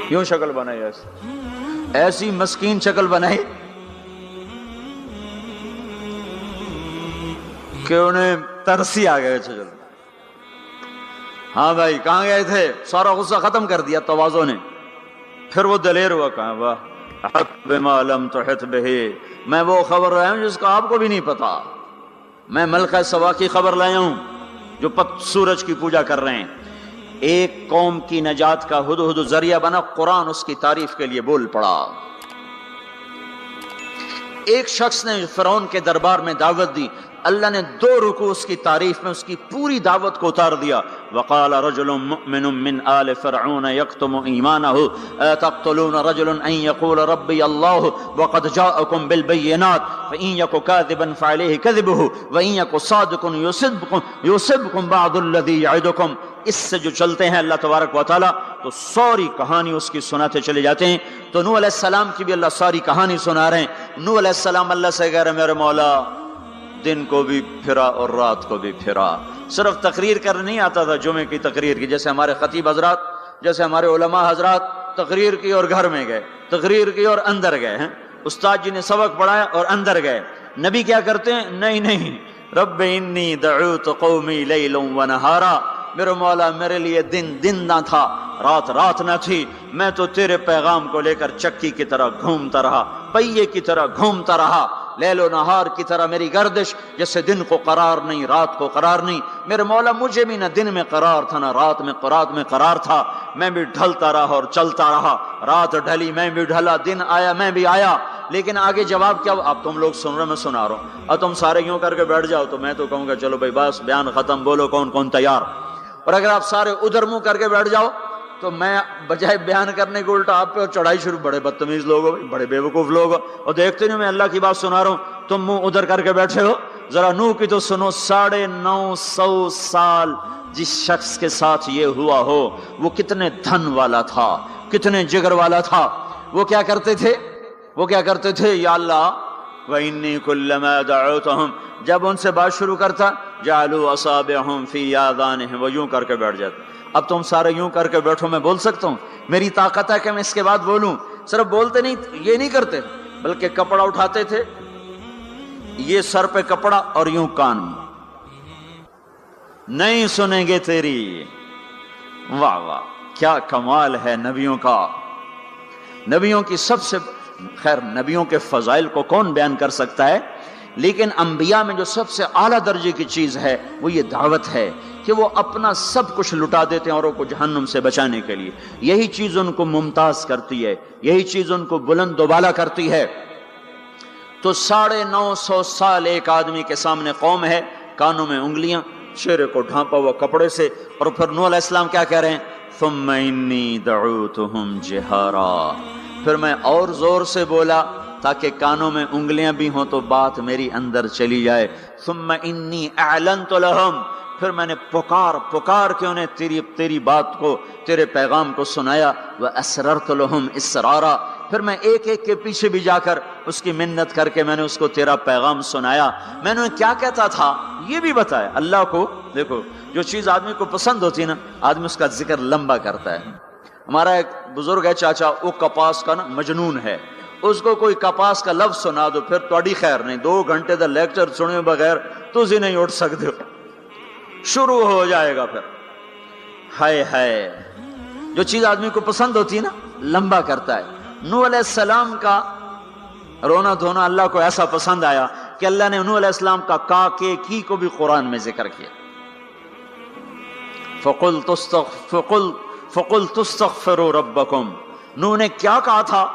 یوں شکل بنائی، ایسی مسکین شکل بنائی کہ انہیں ترسی آ گئے. چلو ہاں بھائی کہاں گئے تھے؟ سارا غصہ ختم کر دیا تواضع نے. پھر وہ دلیر ہوا، کہا واہ بما لم تحط به، میں وہ خبر لایا ہوں جس کا آپ کو بھی نہیں پتا. میں ملکہ سبا کی خبر لایا ہوں جو سورج کی پوجا کر رہے ہیں. ایک قوم کی نجات کا ہدہد ذریعہ بنا، قرآن اس کی تعریف کے لیے بول پڑا. ایک شخص نے فرعون کے دربار میں دعوت دی، اللہ نے 2 رکوع اس کی تعریف میں اس کی پوری دعوت کو اتار دیا. وقال رجل مؤمن من آل فرعون يكتم ایمانه تقتلون رجلا ان يقول ربي الله وقد جاءكم بالبينات فإن يك كاذبا فعليه كذبه وإن يك صادقا يصبكم بعض الذي يعدكم. اس سے جو چلتے ہیں اللہ تبارک و تعالیٰ تو ساری کہانی اس کی سناتے چلے جاتے ہیں. تو نوح علیہ السلام کی بھی اللہ ساری کہانی سنا رہے ہیں. نوح علیہ السلام اللہ سے کہہ رہے میرے مولا دن کو بھی پھرا اور رات کو بھی پھرا. صرف تقریر کرنے نہیں آتا تھا جمعے کی تقریر کی، جیسے ہمارے خطیب حضرات، جیسے ہمارے علماء حضرات تقریر کی اور گھر میں گئے، تقریر کی اور اندر گئے ہیں. استاد جی نے سبق پڑھایا اور اندر گئے. نبی کیا کرتے ہیں؟ نہیں، رب انی دعوت قومی لیلا ونہارا، میرے مولا میرے لیے دن نہ تھا، رات نہ تھی، میں تو تیرے پیغام کو لے کر چکی کی طرح گھومتا رہا، پہیے کی طرح گھومتا رہا، لیل و نہار کی طرح میری گردش، جیسے دن کو قرار نہیں رات کو قرار نہیں. میرے مولا مجھے بھی نہ دن میں قرار تھا نہ رات میں قرار تھا، میں بھی ڈھلتا رہا اور چلتا رہا. رات ڈھلی میں بھی ڈھلا، دن آیا میں بھی آیا. لیکن آگے جواب کیا؟ اب تم لوگ سن رہے میں سنا رہا ہوں، اب تم سارے یوں کر کے بیٹھ جاؤ تو میں تو کہوں گا چلو بھائی بس بیان ختم، بولو کون تیار. اور اگر آپ سارے ادھر منہ کر کے بیٹھ جاؤ تو میں بجائے بیان کرنے کو الٹا آپ پہ چڑھائی شروع. بڑے بدتمیز لوگ ہو، بڑے بیوقوف لوگ ہو، اور دیکھتے نہیں میں اللہ کی بات سنا رہا ہوں، تم منہ ادھر کر کے بیٹھے ہو. ذرا نوح کی تو سنو. 950 سال جس شخص کے ساتھ یہ ہوا ہو وہ کتنے دھن والا تھا، کتنے جگر والا تھا. وہ کیا کرتے تھے؟ یا اللہ وَإِنِّي كُلَّمَا دَعَوْتُهُمْ، جب ان سے بات شروع کرتا جعلوا اصابعهم فی آذانهم، وہ یوں کر کے بیٹھ جاتے. اب تم سارے یوں کر کے بیٹھو، میں بول سکتا ہوں؟ میری طاقت ہے کہ میں اس کے بعد بولوں؟ صرف بولتے نہیں، یہ نہیں کرتے، بلکہ کپڑا اٹھاتے تھے، یہ سر پہ کپڑا اور یوں کان میں، نہیں سنیں گے تیری. واہ واہ کیا کمال ہے نبیوں کا. نبیوں کی سب سے خیر نبیوں کے فضائل کو کون بیان کر سکتا ہے، لیکن انبیاء میں جو سب سے اعلیٰ درجے کی چیز ہے وہ یہ دعوت ہے کہ وہ اپنا سب کچھ لٹا دیتے ہیں اوروں کو جہنم سے بچانے کے لیے. یہی چیز ان کو ممتاز کرتی ہے، یہی چیز ان کو بلند و بالا کرتی ہے. تو 950 سال ایک آدمی کے سامنے قوم ہے، کانوں میں انگلیاں، چہرے کو ڈھانپا ہوا کپڑے سے، اور پھر نوح علیہ السلام کیا کہہ رہے ہیں؟ ثم انی دعوتہم جہارا، پھر میں اور زور سے بولا تاکہ کانوں میں انگلیاں بھی ہوں تو بات میری اندر چلی جائے. ثم انی اعلنت لہم، پھر میں نے پکار کے انہیں تیری بات کو، تیرے پیغام کو سنایا. واسررت لہم اسرارا، پھر میں ایک کے پیچھے بھی جا کر اس کی منت کر کے میں نے اس کو تیرا پیغام سنایا. میں نے کیا کہتا تھا یہ بھی بتایا. اللہ کو دیکھو، جو چیز آدمی کو پسند ہوتی ہے نا، آدمی اس کا ذکر لمبا کرتا ہے. ہمارا ایک بزرگ ہے چاچا، وہ کپاس کا نا مجنون ہے. اس کو کوئی کپاس کا لفظ سنا دو پھر تھوڑی خیر نہیں، 2 گھنٹے دا لیکچر سنے بغیر تسی نہیں اٹھ سکتے ہو، شروع ہو جائے گا. پھر ہائے جو چیز آدمی کو پسند ہوتی ہے نا لمبا کرتا ہے. نوح علیہ السلام کا رونا دھونا اللہ کو ایسا پسند آیا کہ اللہ نے نوح علیہ السلام کا کا کے کی کو بھی قرآن میں ذکر کیا. فَقُلْتُ اسْتَغْفِرُوا رَبَّكُمْ، نوح نے کیا کہا تھا؟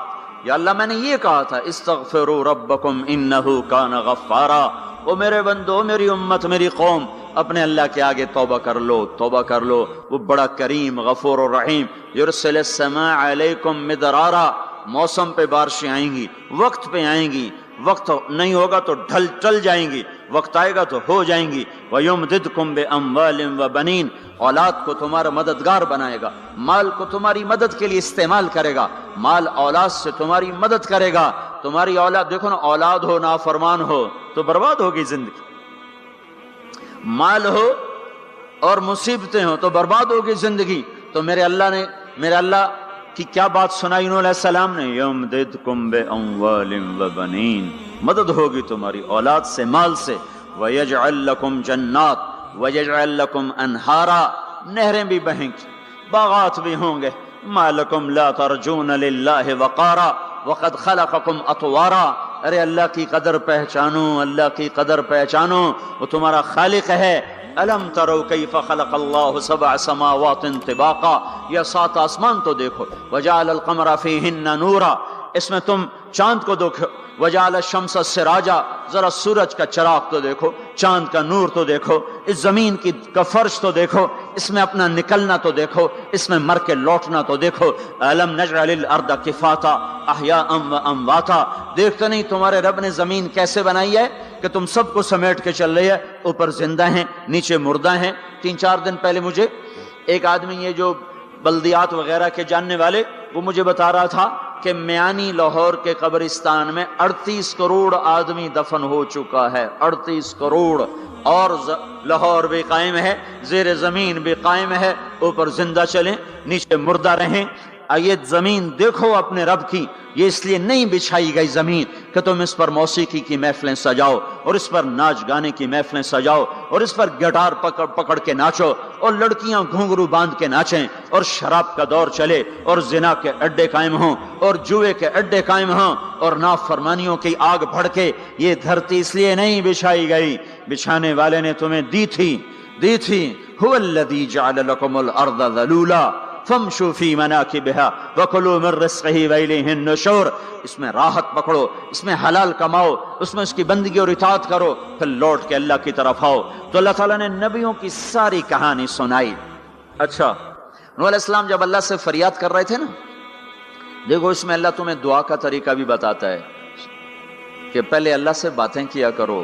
یا اللہ میں نے یہ کہا تھا استغفروا ربکم انہ کان غفارا، او میرے بندو، میری امت، میری قوم، اپنے اللہ کے آگے توبہ کر لو، وہ بڑا کریم غفور الرحیم. یرسل السماء علیکم مدرارا، موسم پہ بارشیں آئیں گی، وقت پہ آئیں گی، وقت نہیں ہوگا تو ٹل جائیں گی، وقت آئے گا تو ہو جائیں گی. وَيُمْدِدْكُمْ بِأَمْوَالٍ وَبَنِينَ، اولاد کو تمہارا مددگار بنائے گا، مال کو تمہاری مدد کے لیے استعمال کرے گا، مال اولاد سے تمہاری مدد کرے گا. تمہاری اولاد دیکھو نا، اولاد ہو نافرمان ہو تو برباد ہوگی زندگی، مال ہو اور مصیبتیں ہوں تو برباد ہوگی زندگی. تو میرے اللہ کی کیا بات سنائی نوح علیہ السلام نے؟ یمددکم باموال وبنین، مدد ہوگی تمہاری اولاد سے، مال سے، ویجعل لکم جنات ویجعل لکم انہارا، نہریں بھی بہیں گی، باغات بھی ہوں گے، ما لکم لا ترجون للہ وقارا وقد خلقکم اطوارا، ارے اللہ کی قدر پہچانو، اللہ کی قدر پہچانو، وہ تمہارا خالق ہے۔ الم ترو کیف خلق اللہ سبع سماوات طباقا، یہ 7 آسمان تو دیکھو، وجعل القمر فیہن نورا، اس میں تم چاند کو دیکھو، وجعل الشمس سراجا، ذرا سورج کا چراغ تو دیکھو، چاند کا نور تو دیکھو، اس زمین کا فرش تو دیکھو، اس میں اپنا نکلنا تو دیکھو، اس میں مر کے لوٹنا تو دیکھو۔ الم نجعل الارض کفاتا احیاء و امواتا، دیکھتے نہیں تمہارے رب نے زمین کیسے بنائی ہے کہ تم سب کو سمیٹ کے چل رہی ہے، اوپر زندہ ہیں نیچے مردہ ہیں۔ 3-4 دن پہلے مجھے ایک آدمی، یہ جو بلدیات وغیرہ کے جاننے والے، وہ مجھے بتا رہا تھا کہ میانی لاہور کے قبرستان میں 38 کروڑ آدمی دفن ہو چکا ہے، 38 کروڑ، اور لاہور بھی قائم ہے، زیر زمین بھی قائم ہے، اوپر زندہ چلیں نیچے مردہ رہیں۔ یہ زمین دیکھو اپنے رب کی، یہ اس لیے نہیں بچھائی گئی زمین کہ تم اس پر موسیقی کی محفلیں سجاؤ، اور اس پر ناچ گانے کی محفلیں سجاؤ، اور اس پر گٹار پکڑ کے ناچو، اور لڑکیاں گھنگرو باندھ کے ناچیں، اور شراب کا دور چلے، اور زنا کے اڈے قائم ہوں، اور جوئے کے اڈے قائم ہوں، اور نافرمانیوں کی آگ بھڑکے۔ یہ دھرتی اس لیے نہیں بچھائی گئی، بچھانے والے نے تمہیں دی تھی۔ هو الذی جعل لکم الارض ذلولا فامشوا فی مناکبها وکلوا من رزقہ والیہ النشور، اس میں راحت پکڑو، اس میں حلال کماؤ، اس میں اس کی بندگی اور اطاعت کرو، پھر لوٹ کے اللہ کی طرف آؤ۔ تو اللہ تعالیٰ نے نبیوں کی ساری کہانی سنائی۔ اچھا، نوح علیہ السلام جب اللہ سے فریاد کر رہے تھے نا، دیکھو اس میں اللہ تمہیں دعا کا طریقہ بھی بتاتا ہے کہ پہلے اللہ سے باتیں کیا کرو،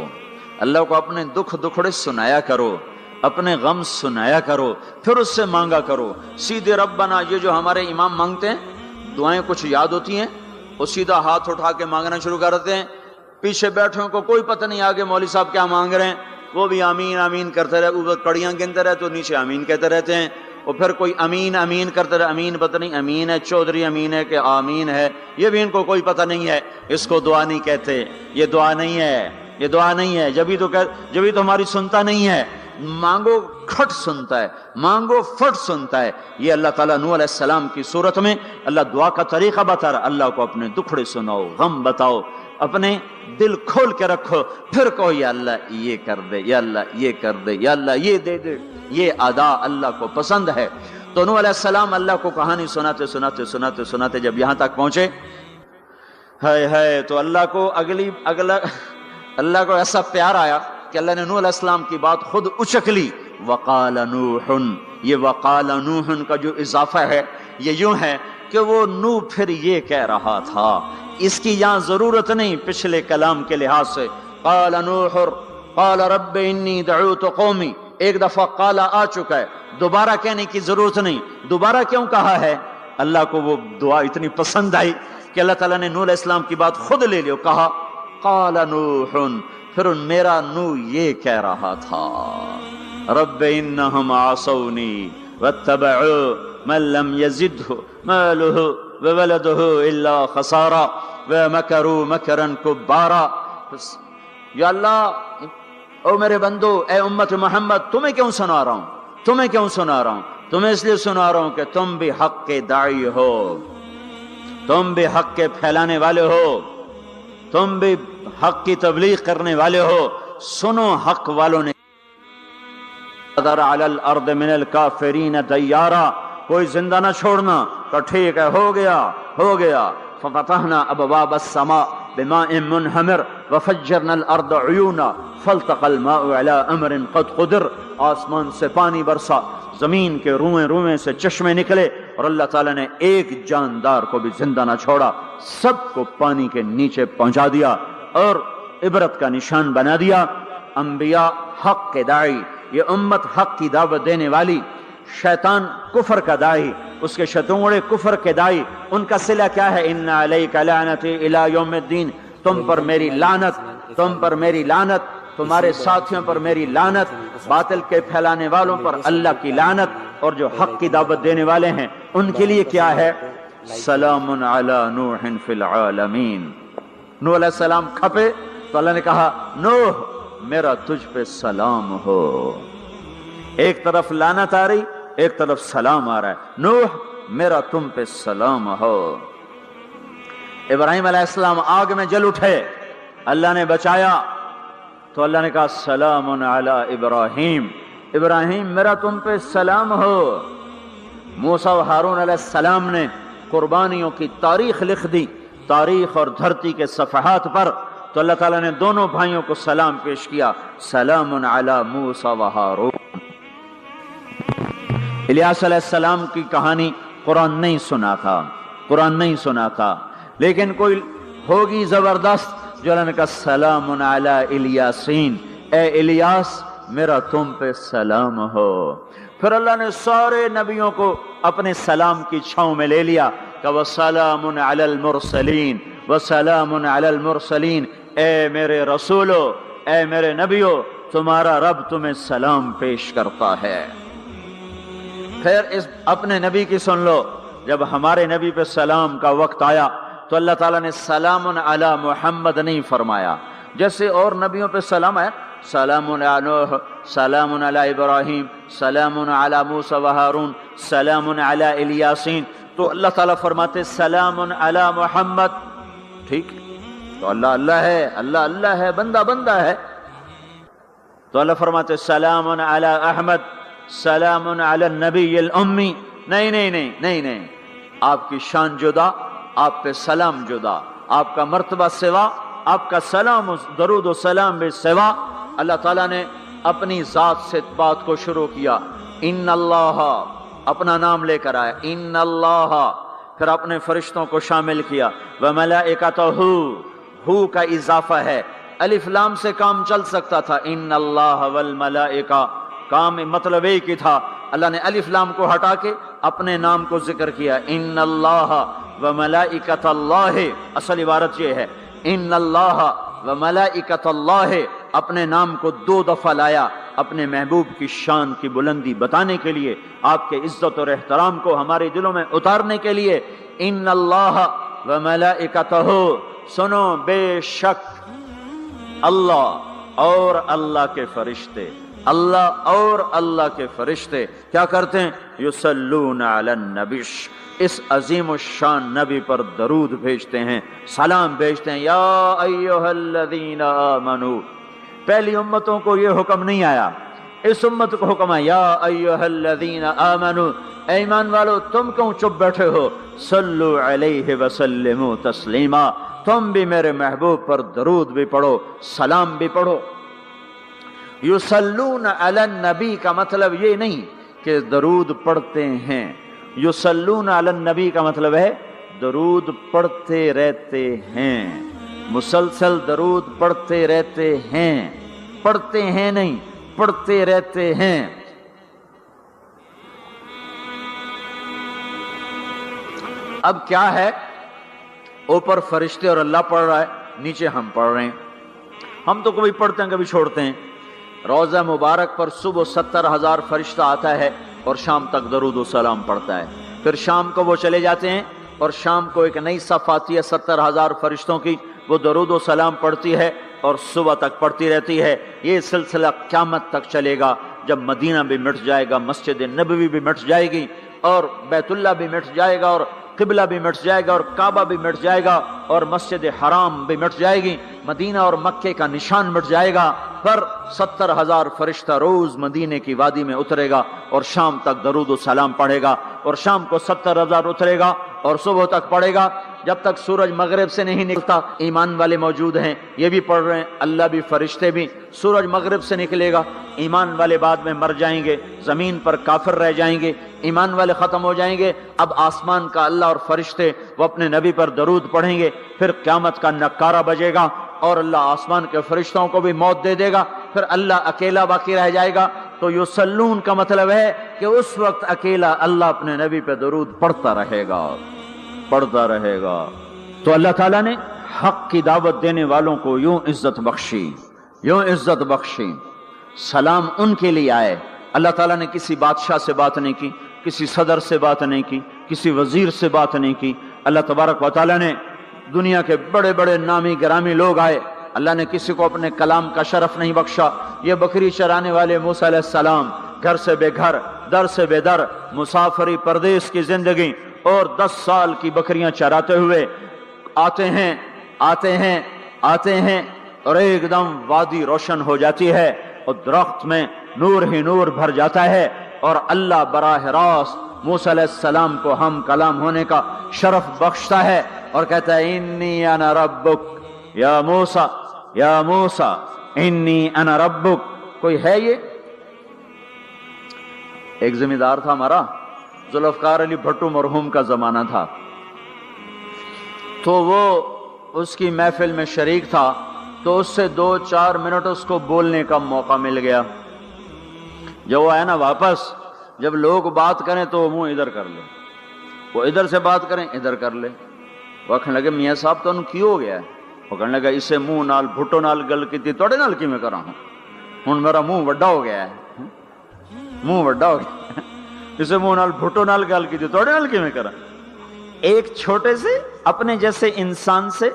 اللہ کو اپنے دکھڑے سنایا کرو، اپنے غم سنایا کرو، پھر اس سے مانگا کرو۔ سیدھے ربنا، یہ جو ہمارے امام مانگتے ہیں دعائیں کچھ یاد ہوتی ہیں، وہ سیدھا ہاتھ اٹھا کے مانگنا شروع کرتے ہیں، پیچھے بیٹھوں کو کوئی پتہ نہیں آگے مولوی صاحب کیا مانگ رہے ہیں، وہ بھی آمین آمین کرتے رہے، اوپر کڑیاں گنتے رہے تو نیچے آمین کہتے رہتے ہیں، اور پھر کوئی امین امین کرتے رہے، امین پتہ نہیں امین ہے چودھری امین ہے کہ آمین ہے، یہ بھی ان کو کوئی پتہ نہیں ہے، اس کو دعا نہیں کہتے، یہ دعا نہیں ہے، یہ دعا نہیں ہے، جبھی تو ہماری سنتا نہیں ہے۔ مانگو کھٹ سنتا ہے، مانگو فٹ سنتا ہے۔ یہ اللہ تعالیٰ نوح علیہ السلام کی صورت میں اللہ دعا کا طریقہ بتا رہا، اللہ کو اپنے دکھڑے سناؤ، غم بتاؤ، اپنے دل کھول کے رکھو، پھر کہو یا اللہ یہ کر دے، یا اللہ یہ کر دے، یا اللہ یہ دے دے۔ یہ ادا اللہ کو پسند ہے۔ تو نوح علیہ السلام اللہ کو کہانی سناتے جب یہاں تک پہنچے، تو اللہ کو اللہ کو ایسا پیار آیا کہ اللہ نے نوح علیہ السلام کی بات خود اچک لی۔ وقال نوح، یہ وقال نوح کا جو اضافہ ہے یہ یوں ہے کہ وہ نوح پھر یہ کہہ رہا تھا، اس کی یہاں ضرورت نہیں پچھلے کلام کے لحاظ سے۔ قال نوح قال رب انی دعوت قومی، ایک دفعہ قال آ چکا ہے، دوبارہ کہنے کی ضرورت نہیں۔ دوبارہ کیوں کہا ہے؟ اللہ کو وہ دعا اتنی پسند آئی کہ اللہ تعالیٰ نے نوح علیہ السلام کی بات خود لے لی، کہا قال نوح، پھر میرا نوح یہ کہہ رہا تھا، رب انہم عصونی واتبعوا من لم یزدہ مالہ وولدہ الا خسارا ومکروا مکرا کبارا۔ یا اللہ، او میرے بندو، اے امت محمد، تمہیں کیوں سنا رہا ہوں؟ تمہیں اس لیے سنا رہا ہوں کہ تم بھی حق کے داعی ہو، تم بھی حق کے پھیلانے والے ہو، تم بھی حق کی تبلیغ کرنے والے ہو۔ سنو، حق والوں نے قدر علی الارض من الکافرین دیارا، کوئی زندہ نہ چھوڑنا، تو ٹھیک ہے، ہو گیا۔ ففتحنا ابواب السماء بماء منہمر وفجرنا الارض عیونا فالتقى الماء على امر قد قدر، آسمان سے پانی برسا، زمین کے روئیں سے چشمے نکلے، اور اللہ تعالیٰ نے ایک جاندار کو بھی زندہ نہ چھوڑا، سب کو پانی کے نیچے پہنچا دیا اور عبرت کا نشان بنا دیا۔ انبیاء حق کے داعی، یہ امت حق کی دعوت دینے والی، شیطان کفر کا داعی، اس کے شتونگڑے کفر کے داعی، ان کا صلہ کیا ہے؟ ان علیک لعنتی الی یوم الدین، تم پر میری لعنت، تمہارے ساتھیوں پر میری لعنت، باطل کے پھیلانے والوں پر اللہ کی لعنت، اور جو حق کی دعوت دینے والے ہیں ان کے لیے کیا ہے؟ سلام علی نوح فی العالمین. نوح علیہ السلام کھپے تو اللہ نے کہا نوح میرا تجھ پہ سلام ہو. ایک طرف لعنت آ رہی، ایک طرف سلام آ رہا ہے. نوح میرا تم پہ سلام ہو. ابراہیم علیہ السلام آگ میں جل اٹھے، اللہ نے بچایا تو اللہ نے کہا سلام علی ابراہیم، ابراہیم میرا تم پہ سلام ہو. موسیٰ و ہارون علیہ السلام نے قربانیوں کی تاریخ لکھ دی، تاریخ اور دھرتی کے صفحات پر، تو اللہ تعالیٰ نے دونوں بھائیوں کو سلام پیش کیا، سلام علی موسیٰ و ہارون. الیاس علیہ السلام کی کہانی قرآن نہیں سنا تھا، قرآن نہیں سنا تھا، لیکن کوئی ہوگی زبردست جو اللہ نے کہا سلام علی الیاسین، اے الیاس میرا تم پہ سلام ہو. پھر اللہ نے سارے نبیوں کو اپنے سلام کی چھاؤں میں لے لیا کہ وَسَلَامٌ عَلَى الْمُرْسَلِينَ وَسَلَامٌ عَلَى الْمُرْسَلِينَ. اے میرے رسولو، اے میرے نبیو، تمہارا رب تمہیں سلام پیش کرتا ہے. پھر اس اپنے نبی کی سن لو، جب ہمارے نبی پہ سلام کا وقت آیا تو اللہ تعالیٰ نے سلام علی محمد نہیں فرمایا، جیسے اور نبیوں پہ سلام ہے، سلام علی نوح، سلام علی ابراہیم، سلام علی موسیٰ و ہارون، سلام علی الیاسین. تو اللہ تعالیٰ فرماتے سلام علی محمد. ٹھیک، تو اللہ اللہ ہے، اللہ اللہ ہے، بندہ بندہ ہے. تو اللہ فرماتے سلام علی احمد، سلام علی النبی الامی. نہیں نہیں نہیں نہیں نہیں، آپ کی شان جدا، آپ پہ سلام جدا، آپ کا مرتبہ سوا، آپ کا سلام درود و سلام بھی سوا. اللہ تعالیٰ نے اپنی ذات سے بات کو شروع کیا، ان اللہ، اپنا نام لے کر آیا ان اللہ، پھر اپنے فرشتوں کو شامل کیا، وملائکتہ، ہو کا اضافہ ہے، الف لام سے کام چل سکتا تھا، ان اللہ والملائکہ، کام مطلب ایک ہی تھا. اللہ نے الف لام کو ہٹا کے اپنے نام کو ذکر کیا، ان اللہ وملائکۃ اللہ. اصل عبارت یہ ہے، ان اللہ وملائکۃ اللہ، اپنے نام کو 2 دفعہ لایا اپنے محبوب کی شان کی بلندی بتانے کے لیے، آپ کے عزت اور احترام کو ہمارے دلوں میں اتارنے کے لیے. ان اللہ وملائکتہ، سنو بے شک اللہ اور اللہ کے فرشتے، اللہ اور اللہ کے فرشتے کیا کرتے ہیں؟ یصلون علی النبی، اس عظیم الشان نبی پر درود بھیجتے ہیں، سلام بھیجتے ہیں. یا ایھا الذین آمنوا، پہلی امتوں کو یہ حکم نہیں آیا، اس امت کو حکم ہے یا ایھا الذین آمنوا، اے ایمان والو تم کیوں چپ بیٹھے ہو؟ صلو علیہ وسلموا تسلیما، تم بھی میرے محبوب پر درود بھی پڑھو، سلام بھی پڑھو. یصلون علی النبی کا مطلب یہ نہیں کہ درود پڑھتے ہیں، یصلون علی النبی کا مطلب ہے درود پڑھتے رہتے ہیں، مسلسل درود پڑھتے رہتے ہیں، پڑھتے ہیں نہیں، پڑھتے رہتے ہیں. اب کیا ہے، اوپر فرشتے اور اللہ پڑھ رہا ہے، نیچے ہم پڑھ رہے ہیں. ہم تو کبھی پڑھتے ہیں کبھی چھوڑتے ہیں. روضہ مبارک پر صبح 70,000 فرشتہ آتا ہے اور شام تک درود و سلام پڑھتا ہے. پھر شام کو وہ چلے جاتے ہیں اور شام کو ایک نئی صف آتی ہے 70,000 فرشتوں کی، وہ درود و سلام پڑھتی ہے اور صبح تک پڑھتی رہتی ہے. یہ سلسلہ قیامت تک چلے گا، جب مدینہ بھی مٹ جائے گا، مسجد نبوی بھی مٹ جائے گی، اور بیت اللہ بھی مٹ جائے گا، اور قبلہ بھی مٹ جائے گا، اور کعبہ بھی مٹ جائے گا، اور مسجد حرام بھی مٹ جائے گی، مدینہ اور مکے کا نشان مٹ جائے گا. پر 70,000 فرشتہ روز مدینے کی وادی میں اترے گا اور شام تک درود و سلام پڑھے گا، اور شام کو 70,000 اترے گا اور صبح تک پڑھے گا، جب تک سورج مغرب سے نہیں نکلتا. ایمان والے موجود ہیں، یہ بھی پڑھ رہے ہیں، اللہ بھی فرشتے بھی. سورج مغرب سے نکلے گا، ایمان والے بعد میں مر جائیں گے، زمین پر کافر رہ جائیں گے، ایمان والے ختم ہو جائیں گے. اب آسمان کا اللہ اور فرشتے وہ اپنے نبی پر درود پڑھیں گے، پھر قیامت کا نکارہ بجے گا اور اللہ آسمان کے فرشتوں کو بھی موت دے دے گا، پھر اللہ اکیلا باقی رہ جائے گا. تو یصلون کا مطلب ہے کہ اس وقت اکیلا اللہ اپنے نبی پہ درود پڑھتا رہے گا، پڑھتا رہے گا. تو اللہ تعالیٰ نے حق کی دعوت دینے والوں کو یوں عزت بخشی، یوں عزت بخشی. سلام ان کے لیے آئے. اللہ تعالیٰ نے کسی بادشاہ سے بات نہیں کی، کسی صدر سے بات نہیں کی، کسی وزیر سے بات نہیں کی. اللہ تبارک و تعالیٰ نے دنیا کے بڑے بڑے نامی گرامی لوگ آئے, اللہ نے کسی کو اپنے کلام کا شرف نہیں بخشا. یہ بکری چرانے والے موسیٰ علیہ السلام گھر سے بے گھر, در سے بے در, مسافری پردیس کی زندگی, اور 10 سال کی بکریاں چراتے ہوئے آتے ہیں اور ایک دم وادی روشن ہو جاتی ہے اور درخت میں نور ہی نور بھر جاتا ہے, اور اللہ براہ راست موسیٰ علیہ السلام کو ہم کلام ہونے کا شرف بخشتا ہے اور کہتا ہے انی انا ربک یا موسیٰ انی انا ربک. کوئی ہے یہ؟ ایک زمیندار تھا ہمارا, ذوالفقار علی بھٹو مرحوم کا زمانہ تھا, تو وہ اس کی محفل میں شریک تھا, تو اس سے 2-4 منٹ اس کو بولنے کا موقع مل گیا. جب وہ آیا نا واپس, جب لوگ بات کریں تو وہ منہ ادھر کر لے, وہ ادھر سے بات کریں ادھر کر لے. وہ کہنے لگے میاں صاحب تو کی ہو گیا ہے؟ وہ کہنے لگا اسے منہ نال بھٹو نال گل کی توڑے نال کی میں کرا ہوں میرا منہ وڈا ہو گیا ہے, منہ وڈا ہو گیا, اسے منہ نال بھٹو نال گل کی توڑے نال کی میں کرا. ایک چھوٹے سے اپنے جیسے انسان سے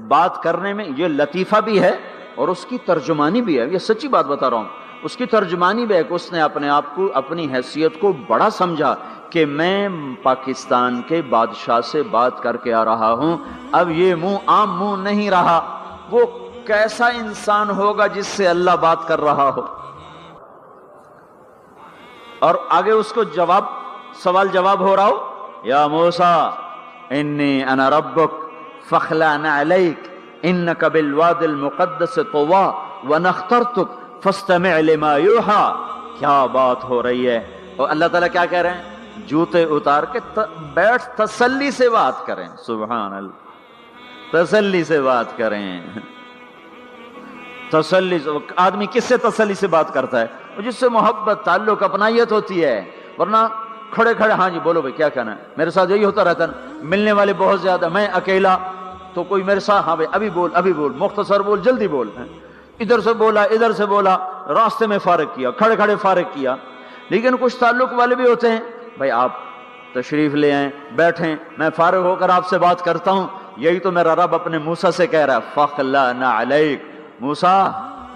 بات کرنے میں یہ لطیفہ بھی ہے اور اس کی ترجمانی بھی ہے. یہ سچی بات بتا رہا ہوں, اس کی ترجمانی بھی ہے کہ اس نے اپنے آپ کو, اپنی حیثیت کو بڑا سمجھا کہ میں پاکستان کے بادشاہ سے بات کر کے آ رہا ہوں, اب یہ منہ عام منہ نہیں رہا. وہ کیسا انسان ہوگا جس سے اللہ بات کر رہا ہو. اور آگے اس کو سوال جواب ہو رہا ہو, یا موسیٰ انی انا ربک فاخلع نعلیک انک بالواد المقدس طویٰ وانا اخترتک فاستمع لما یوحیٰ. کیا بات ہو رہی ہے, اور اللہ تعالیٰ کیا کہہ رہے ہیں؟ جوتے اتار کے بیٹھ, تسلی سے بات کریں. سبحان اللہ, تسلی سے بات کریں. تسلی سے آدمی کس سے تسلی سے بات کرتا ہے؟ جس سے محبت, تعلق, اپنائیت ہوتی ہے. ورنہ کھڑے کھڑے ہاں جی بولو بھائی کیا کہنا ہے. میرے ساتھ یہی ہوتا رہتا ہے, ملنے والے بہت زیادہ, میں اکیلا, تو کوئی میرے ساتھ ہاں بھائی ابھی بول مختصر بول, جلدی بول. ادھر سے بولا, راستے میں فارغ کیا, کھڑے کھڑے فارغ کیا. لیکن کچھ تعلق والے بھی ہوتے ہیں, بھائی آپ تشریف لے آئیں, بیٹھیں, میں فارغ ہو کر آپ سے بات کرتا ہوں. یہی تو میرا رب اپنے موسیٰ سے کہہ رہا ہے, فاخلع نعلیک. موسیٰ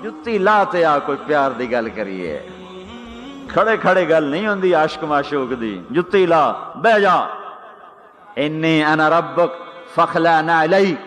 جتی لاتے آ, کوئی پیار دی گل کریے, کھڑے کھڑے گل نہیں ہوندی عاشق معشوق دی, جتی لا بہ جا. انی انا ربک فاخلع نعلیک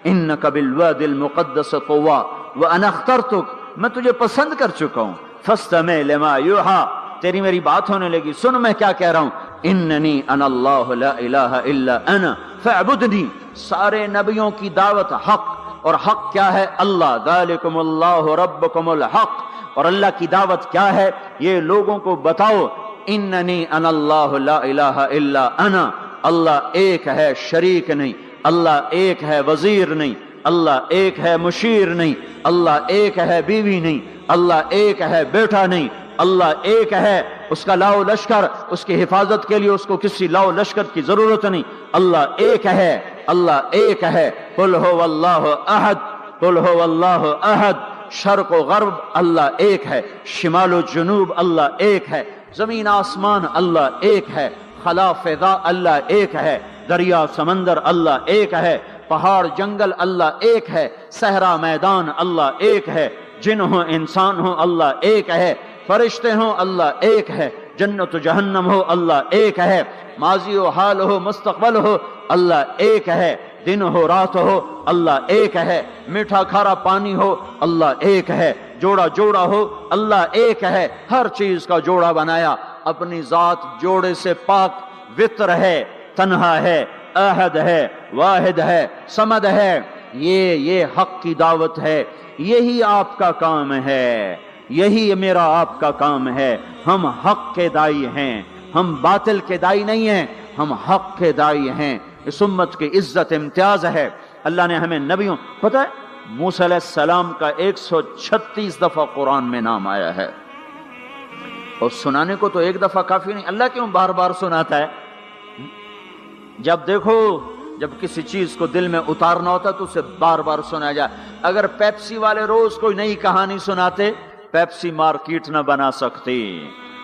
انک بالواد المقدس طویٰ وانا اخترتک. میں تجھے پسند کر چکا ہوں. فاستمع لما یوحیٰ, تیری میری بات ہونے لگی, سن میں کیا کہہ رہا ہوں. اننی انا اللہ لا الہ الا انا فاعبدنی. سارے نبیوں کی دعوت حق, اور حق کیا ہے؟ اللہ. ذالکم اللہ ربکم الحق. اور اللہ کی دعوت کیا ہے یہ لوگوں کو بتاؤ. اننی انا اللہ لا الہ الا انا. اللہ ایک ہے, شریک نہیں. اللہ ایک ہے, وزیر نہیں. اللہ ایک ہے, مشیر نہیں. اللہ ایک ہے, بیوی نہیں. اللہ ایک ہے, بیٹا نہیں. اللہ ایک ہے, اس کا لاؤ لشکر, اس کی حفاظت کے لیے اس کو کسی لاؤ لشکر کی ضرورت نہیں. اللہ ایک ہے, اللہ ایک ہے. قل هو اللہ احد, قل هو اللہ احد. شرق و غرب اللہ ایک ہے, شمال و جنوب اللہ ایک ہے, زمین آسمان اللہ ایک ہے, خلا فضا اللہ ایک ہے, دریا سمندر اللہ ایک ہے, پہاڑ جنگل اللہ ایک ہے, صحرا میدان اللہ ایک ہے, جن ہو انسان ہو اللہ ایک ہے, فرشتے ہوں اللہ ایک ہے, جنت و جہنم ہو اللہ ایک ہے, ماضی و حال ہو مستقبل ہو اللہ ایک ہے, دن ہو رات ہو اللہ ایک ہے, میٹھا کھارا پانی ہو اللہ ایک ہے, جوڑا جوڑا ہو اللہ ایک ہے. ہر چیز کا جوڑا بنایا, اپنی ذات جوڑے سے پاک, وطر ہے, تنہا ہے, احد ہے, واحد ہے, صمد ہے. یہ حق کی دعوت ہے, یہی آپ کا کام ہے, یہی میرا آپ کا کام ہے. ہم حق کے دائی ہیں, ہم باطل کے دائی نہیں ہیں, ہم حق کے دائی ہیں. اس امت کی عزت امتیاز ہے. اللہ نے ہمیں نبیوں, پتہ ہے موسیٰ علیہ السلام کا 136 دفعہ قرآن میں نام آیا ہے, اور سنانے کو تو ایک دفعہ کافی نہیں. اللہ کیوں بار بار سناتا ہے؟ جب دیکھو, جب کسی چیز کو دل میں اتارنا ہوتا تو اسے بار بار سنایا جائے. اگر پیپسی والے روز کوئی نئی کہانی سناتے, پیپسی مارکیٹ نہ بنا سکتی.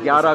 11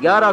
11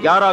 11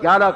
11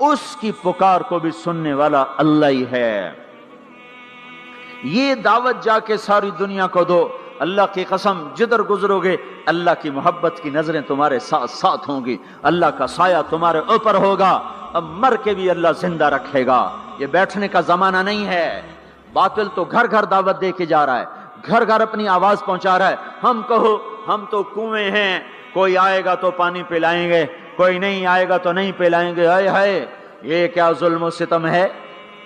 اس کی پکار کو بھی سننے والا اللہ ہی ہے۔ یہ دعوت جا کے ساری دنیا کو دو، اللہ کی قسم جدھر گزرو گے اللہ کی محبت کی نظریں تمہارے ساتھ ساتھ ہوں گی، اللہ کا سایہ تمہارے اوپر ہوگا، اب مر کے بھی اللہ زندہ رکھے گا۔ یہ بیٹھنے کا زمانہ نہیں ہے۔ باطل تو گھر گھر دعوت دے کے جا رہا ہے، گھر گھر اپنی آواز پہنچا رہا ہے، ہم کہو ہم تو کنویں ہیں، کوئی آئے گا تو پانی پلائیں گے، کوئی نہیں آئے گا تو نہیں پلائیں گے۔ ہائے ہائے، یہ کیا ظلم و ستم ہے،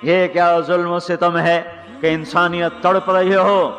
یہ کیا ظلم و ستم ہے کہ انسانیت تڑپ رہی ہو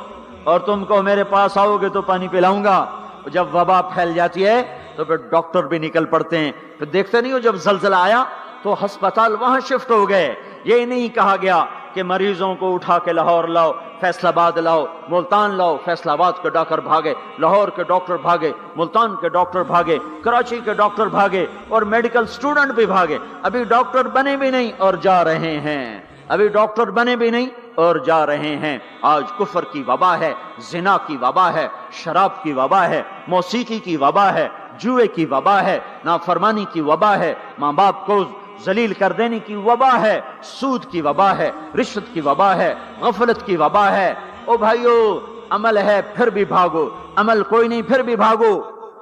اور تم کو میرے پاس آؤ گے تو پانی پلاؤں گا۔ جب وبا پھیل جاتی ہے تو پھر ڈاکٹر بھی نکل پڑتے ہیں، پھر دیکھتے نہیں ہو جب زلزلہ آیا تو ہسپتال وہاں شفٹ ہو گئے۔ یہ نہیں کہا گیا کہ مریضوں کو اٹھا کے لاہور لاؤ، فیصل آباد لاؤ، ملتان لاؤ۔ فیصل آباد کے ڈاکٹر بھاگے، لاہور کے ڈاکٹر بھاگے، ملتان کے ڈاکٹر بھاگے، کراچی کے ڈاکٹر بھاگے، اور میڈیکل سٹوڈنٹ بھی بھاگے۔ ابھی ڈاکٹر بنے بھی نہیں اور جا رہے ہیں، ابھی ڈاکٹر بنے بھی نہیں اور جا رہے ہیں۔ آج کفر کی وبا ہے، زنا کی وبا ہے، شراب کی وبا ہے، موسیقی کی وبا ہے، جوئے کی وبا ہے، نافرمانی کی وبا ہے، ماں باپ کو ذلیل کر دینے کی وبا ہے، سود کی وبا ہے، رشوت کی وبا ہے، غفلت کی وبا ہے۔ او بھائیو، عمل ہے پھر بھی بھاگو، عمل کوئی نہیں پھر بھی بھاگو،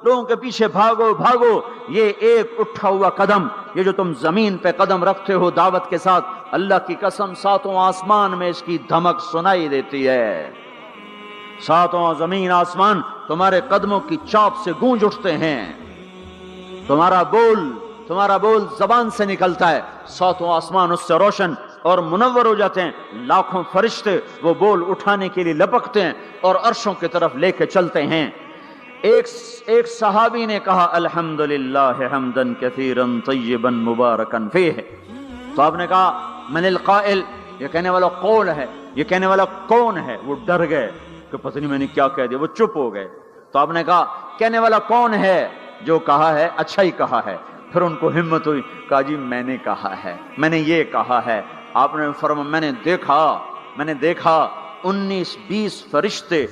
لوگوں کے پیچھے بھاگو بھاگو۔ یہ ایک اٹھا ہوا قدم، یہ جو تم زمین پہ قدم رکھتے ہو دعوت کے ساتھ، اللہ کی قسم ساتوں آسمان میں اس کی دھمک سنائی دیتی ہے۔ ساتوں زمین آسمان تمہارے قدموں کی چاپ سے گونج اٹھتے ہیں، تمہارا بول زبان سے نکلتا ہے، ساتوں آسمان اس سے روشن اور منور ہو جاتے ہیں، لاکھوں فرشتے وہ بول اٹھانے کے لیے لپکتے ہیں اور عرشوں کی طرف لے کے چلتے ہیں۔ ایک صحابی نے کہا الحمدللہ حمدن کثیرا طیبا مبارکا فیہ، تو آپ نے کہا من القائل، یہ کہنے والا قول ہے، یہ کہنے والا کون ہے؟ وہ ڈر گئے کہ پتہ نہیں میں نے کیا کہہ دیا، وہ چپ ہو گئے۔ تو آپ نے کہا کہنے والا کون ہے؟ جو کہا ہے اچھا ہی کہا ہے۔ پھر ان کو ہمت ہوئی، کہا جی میں نے کہا ہے، میں نے یہ کہا ہے۔ آپ نے فرمایا میں نے دیکھا 19-20 فرشتے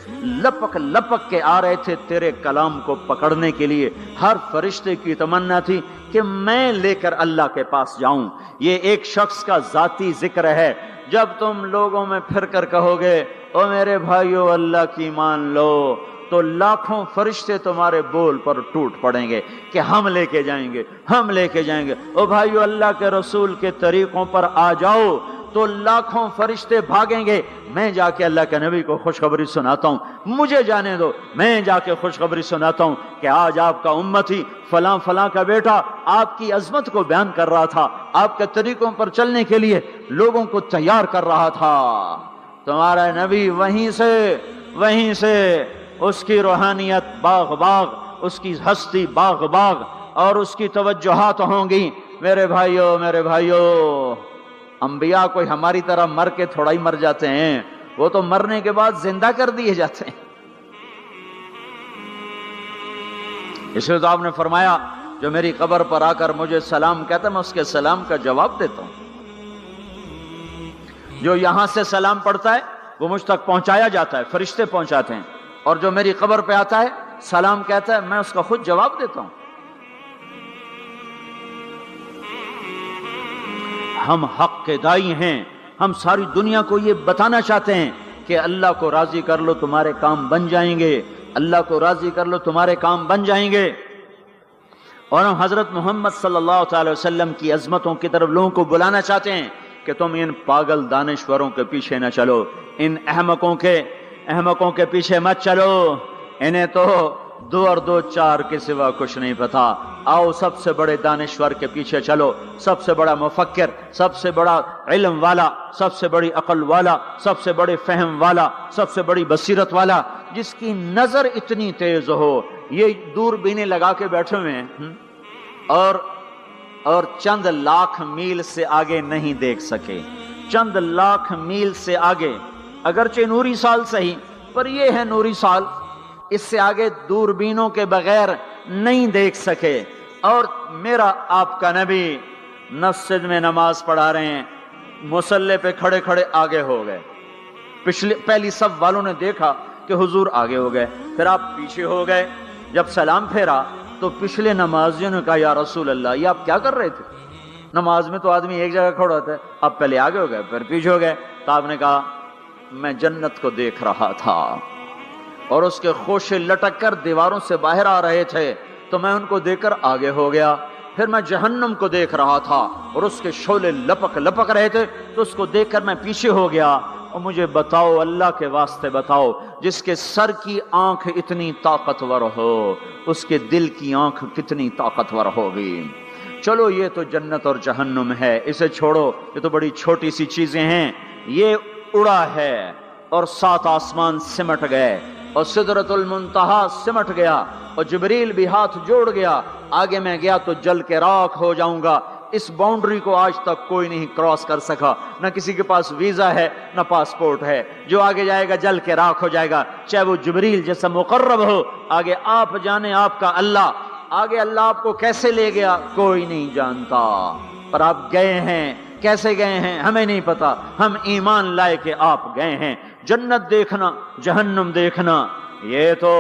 لپک لپک کے آ رہے تھے تیرے کلام کو پکڑنے کے لیے۔ ہر فرشتے کی تمنا تھی کہ میں لے کر اللہ کے پاس جاؤں۔ یہ ایک شخص کا ذاتی ذکر ہے۔ جب تم لوگوں میں پھر کر کہو گے او میرے بھائیو اللہ کی مان لو، تو لاکھوں فرشتے تمہارے بول پر ٹوٹ پڑیں گے کہ ہم لے کے جائیں گے، ہم لے کے جائیں گے۔ او بھائیو اللہ کے رسول کے طریقوں پر آ جاؤ تو لاکھوں فرشتے بھاگیں گے۔ میں جا کے اللہ کے نبی کو خوشخبری سناتا ہوں، مجھے جانے دو، میں جا کے خوشخبری سناتا ہوں کہ آج آپ کا امتی فلاں فلاں کا بیٹا آپ کی عظمت کو بیان کر رہا تھا، آپ کے طریقوں پر چلنے کے لیے لوگوں کو تیار کر رہا تھا۔ تمہارا نبی وہیں سے اس کی روحانیت باغ باغ، اس کی ہستی باغ باغ، اور اس کی توجہات ہوں گی۔ میرے بھائیو، انبیاء کوئی ہماری طرح مر کے تھوڑا ہی مر جاتے ہیں، وہ تو مرنے کے بعد زندہ کر دیے جاتے ہیں۔ اس لیے تو آپ نے فرمایا جو میری قبر پر آ کر مجھے سلام کہتا ہے میں اس کے سلام کا جواب دیتا ہوں، جو یہاں سے سلام پڑھتا ہے وہ مجھ تک پہنچایا جاتا ہے، فرشتے پہنچاتے ہیں، اور جو میری قبر پہ آتا ہے سلام کہتا ہے میں اس کا خود جواب دیتا ہوں۔ ہم حق کے دائی ہیں، ہم ساری دنیا کو یہ بتانا چاہتے ہیں کہ اللہ کو راضی کر لو تمہارے کام بن جائیں گے، اللہ کو راضی کر لو تمہارے کام بن جائیں گے۔ اور ہم حضرت محمد صلی اللہ تعالی وسلم کی عظمتوں کی طرف لوگوں کو بلانا چاہتے ہیں کہ تم ان پاگل دانشوروں کے پیچھے نہ چلو، ان احمقوں کے پیچھے مت چلو، انہیں تو 2 اور 2 4 کے سوا کچھ نہیں پتا۔ آؤ سب سے بڑے دانشور کے پیچھے چلو، سب سے بڑا مفکر، سب سے بڑا علم والا، سب سے بڑی عقل والا، سب سے بڑے فہم والا، سب سے بڑی بصیرت والا، جس کی نظر اتنی تیز ہو، یہ دوربینیں لگا کے بیٹھے ہوئے ہیں اور چند لاکھ میل سے آگے نہیں دیکھ سکے، چند لاکھ میل سے آگے، اگرچہ نوری سال صحیح پر یہ ہے نوری سال، اس سے آگے دوربینوں کے بغیر نہیں دیکھ سکے۔ اور میرا آپ کا نبی مسجد میں نماز پڑھا رہے ہیں، مصلی پہ کھڑے کھڑے آگے ہو گئے، پہلی صف والوں نے دیکھا کہ حضور آگے ہو گئے، پھر آپ پیچھے ہو گئے۔ جب سلام پھیرا تو پچھلے نمازیوں نے کہا یا رسول اللہ یہ آپ کیا کر رہے تھے؟ نماز میں تو آدمی ایک جگہ کھڑا ہوتا ہے، اب پہلے آگے ہو گئے پھر پیچھے ہو گئے۔ تو آپ نے کہا میں جنت کو دیکھ رہا تھا اور اس کے خوشے لٹک کر دیواروں سے باہر آ رہے تھے، تو میں ان کو دیکھ کر آگے ہو گیا۔ پھر میں جہنم کو دیکھ رہا تھا اور اس کے شعلے لپک لپک رہے تھے، تو اس کو دیکھ کر میں پیچھے ہو گیا۔ اور مجھے بتاؤ، اللہ کے واسطے بتاؤ، جس کے سر کی آنکھ اتنی طاقتور ہو، اس کے دل کی آنکھ کتنی طاقتور ہوگی؟ چلو یہ تو جنت اور جہنم ہے، اسے چھوڑو، یہ تو بڑی چھوٹی سی چیزیں ہیں۔ یہ اڑا ہے اور 7 آسمان سمٹ گئے اور سدرۃ المنتہا سمٹ گیا اور جبریل بھی ہاتھ جوڑ گیا، آگے میں گیا تو جل کے راکھ ہو جاؤں گا۔ اس باؤنڈری کو آج تک کوئی نہیں کراس کر سکا، نہ کسی کے پاس ویزا ہے نہ پاسپورٹ ہے۔ جو آگے جائے گا جل کے راکھ ہو جائے گا، چاہے وہ جبریل جیسا مقرب ہو۔ آگے آپ جانے آپ کا اللہ، آگے اللہ آپ کو کیسے لے گیا کوئی نہیں جانتا، پر آپ گئے ہیں۔ کیسے گئے ہیں ہمیں نہیں پتا، ہم ایمان لائے کہ آپ گئے ہیں۔ جنت دیکھنا، جہنم دیکھنا یہ تو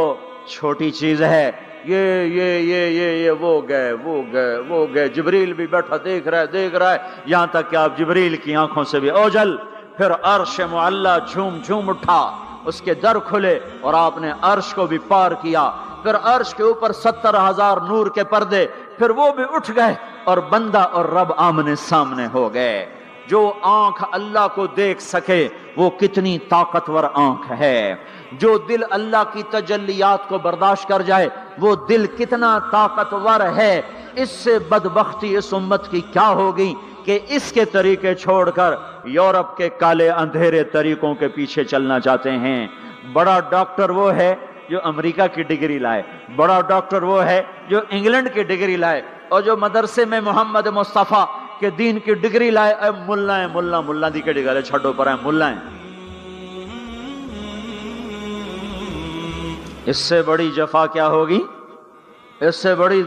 چھوٹی چیز ہے۔ یہ وہ گئے جبریل بھی بیٹھا دیکھ رہا ہے یہاں تک کہ آپ جبریل کی آنکھوں سے بھی اوجل۔ پھر عرش معلی جھوم جھوم اٹھا، اس کے در کھلے اور آپ نے عرش کو بھی پار کیا۔ پھر عرش کے اوپر 70,000 نور کے پردے، پھر وہ بھی اٹھ گئے اور بندہ اور رب آمنے سامنے ہو گئے۔ جو آنکھ اللہ کو دیکھ سکے وہ کتنی طاقتور آنکھ ہے۔ جو دل اللہ کی تجلیات کو برداشت کر جائے وہ دل کتنا طاقتور ہے۔ اس سے بدبختی اس امت کی کیا ہوگی کہ اس کے طریقے چھوڑ کر یورپ کے کالے اندھیرے طریقوں کے پیچھے چلنا چاہتے ہیں۔ بڑا ڈاکٹر وہ ہے جو امریکہ کی ڈگری لائے، بڑا ڈاکٹر وہ ہے جو انگلینڈ کی ڈگری لائے، اور جو مدرسے میں محمد مصطفیٰ کے دین کی ڈگری لائے اے ملا دی کے ڈگری چھڑو پر ہے ملا ہیں۔ اس سے بڑی جفا کیا ہوگی، اس سے بڑی